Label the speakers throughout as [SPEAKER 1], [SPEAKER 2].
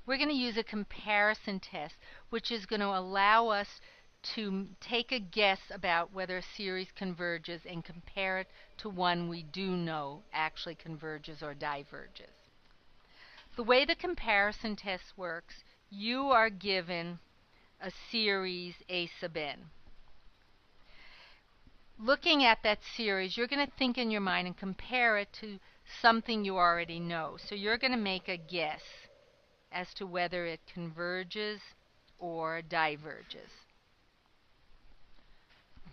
[SPEAKER 1] we're going to use a comparison test, which is going to allow us to take a guess about whether a series converges and compare it to one we do know actually converges or diverges. The way the comparison test works, you are given a series A sub n. Looking at that series, you're going to think in your mind and compare it to something you already know. So you're going to make a guess as to whether it converges or diverges.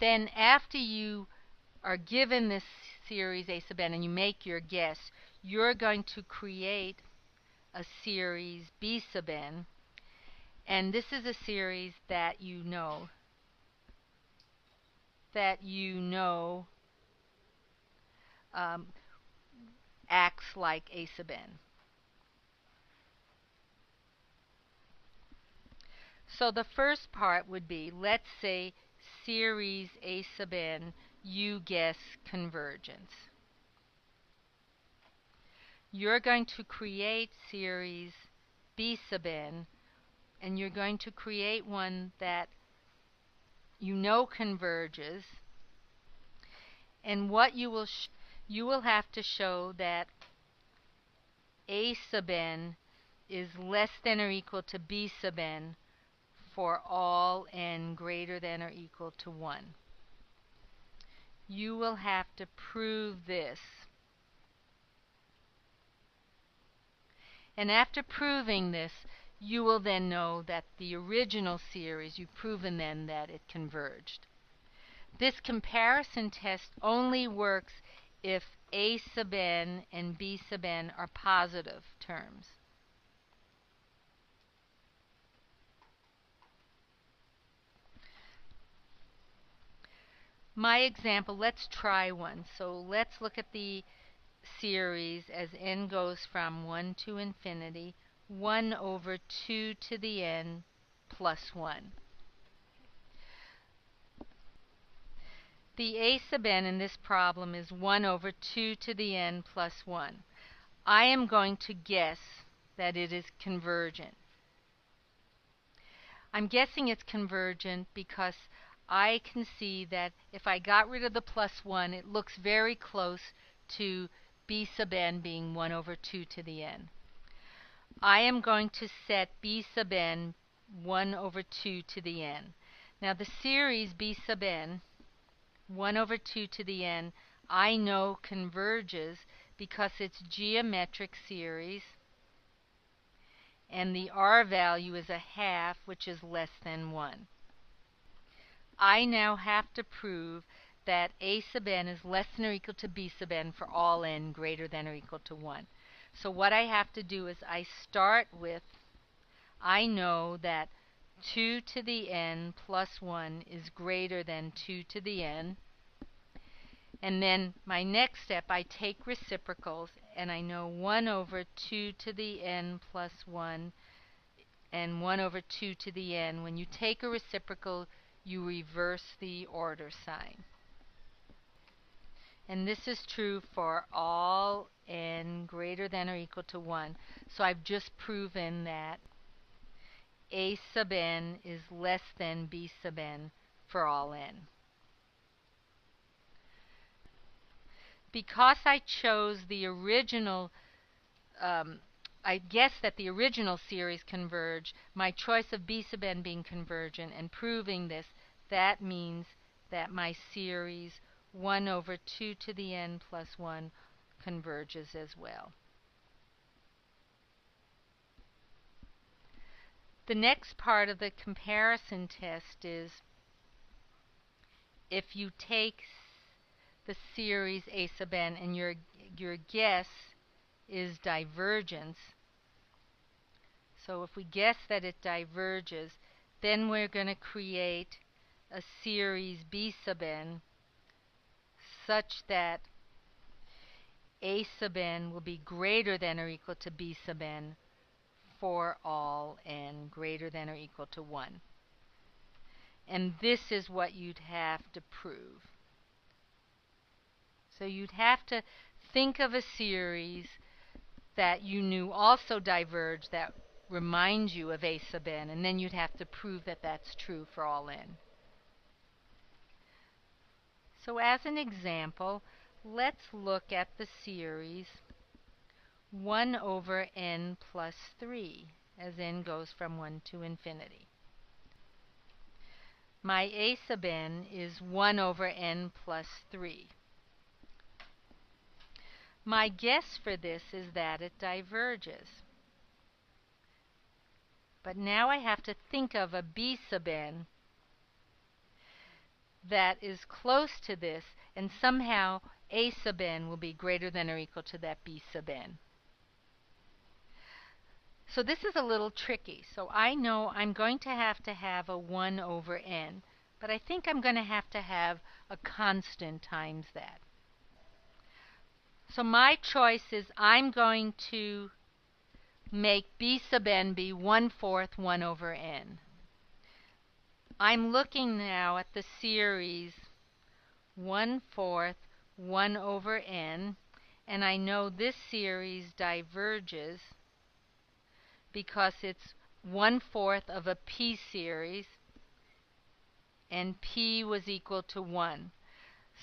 [SPEAKER 1] Then after you are given this series A sub n and you make your guess, you're going to create a series B sub n, and this is a series that you know acts like A sub n. So the first part would be, let's say series A sub n, you guess convergence. You're going to create series B sub n, and you're going to create one that you know converges, and what you will have to show that A sub n is less than or equal to B sub n for all n greater than or equal to 1. You will have to prove this. And after proving this, you will then know that the original series, you've proven then that it converged. This comparison test only works if A sub n and B sub n are positive terms. My example, let's try one. So let's look at the series as n goes from 1 to infinity, 1 over 2 to the n plus 1. The A sub n in this problem is 1 over 2 to the n plus 1. I am going to guess that it is convergent. I'm guessing it's convergent because I can see that if I got rid of the plus 1, it looks very close to B sub n being 1 over 2 to the n. I am going to set B sub n 1 over 2 to the n. Now the series B sub n, 1 over 2 to the n, I know converges because it's geometric series, and the r value is a half, which is less than 1. I now have to prove that A sub n is less than or equal to B sub n for all n greater than or equal to 1. So what I have to do is I start with, I know that 2 to the n plus 1 is greater than 2 to the n. And then my next step, I take reciprocals, and I know 1 over 2 to the n plus 1 and 1 over 2 to the n. When you take a reciprocal, you reverse the order sign. And this is true for all n greater than or equal to 1. So I've just proven that A sub n is less than B sub n for all n. Because I chose the original, I guessed that the original series converge, my choice of B sub n being convergent and proving this, that means that my series 1 over 2 to the n plus 1 converges as well. The next part of the comparison test is if you take the series A sub n and your guess is divergence. So if we guess that it diverges, then we're going to create a series B sub n such that A sub n will be greater than or equal to B sub n for all n greater than or equal to 1. And this is what you'd have to prove. So you'd have to think of a series that you knew also diverged, that remind you of A sub n, and then you'd have to prove that that's true for all n. So as an example, let's look at the series 1 over n plus 3 as n goes from 1 to infinity. My A sub n is 1 over n plus 3. My guess for this is that it diverges. But now I have to think of a B sub n that is close to this, and somehow A sub n will be greater than or equal to that B sub n. So this is a little tricky. So I know I'm going to have a 1 over n, but I think I'm going to have a constant times that. So my choice is I'm going to make B sub n be 1/4 1 over n. I'm looking now at the series 1/4 1 over n, and I know this series diverges because it's 1/4 of a p series, and p was equal to 1.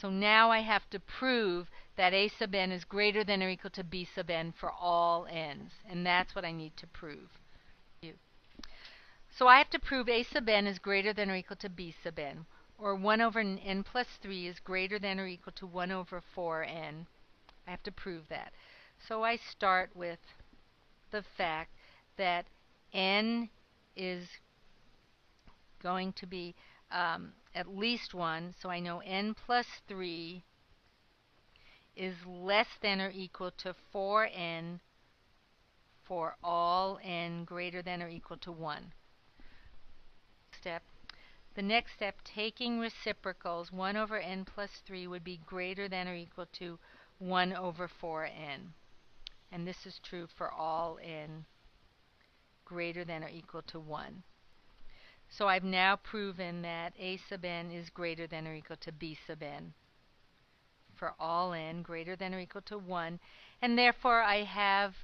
[SPEAKER 1] So now I have to prove that A sub n is greater than or equal to B sub n for all n's, and that's what I need to prove. So I have to prove A sub n is greater than or equal to B sub n, or 1 over n plus 3 is greater than or equal to 1 over 4n. I have to prove that. So I start with the fact that n is going to be at least 1, so I know n plus 3 is less than or equal to 4n for all n greater than or equal to 1. The next step, taking reciprocals, 1 over n plus 3 would be greater than or equal to 1 over 4n. And this is true for all n greater than or equal to 1. So I've now proven that A sub n is greater than or equal to B sub n for all n greater than or equal to 1, and therefore I have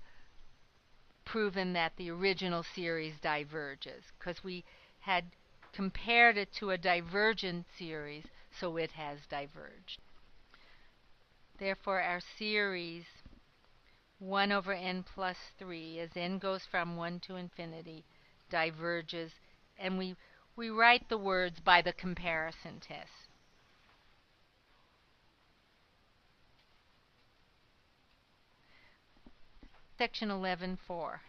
[SPEAKER 1] proven that the original series diverges, because we had compared it to a divergent series, so it has diverged. Therefore, our series 1 over n plus 3, as n goes from 1 to infinity, diverges, and we write the words by the comparison test. Section 11.4.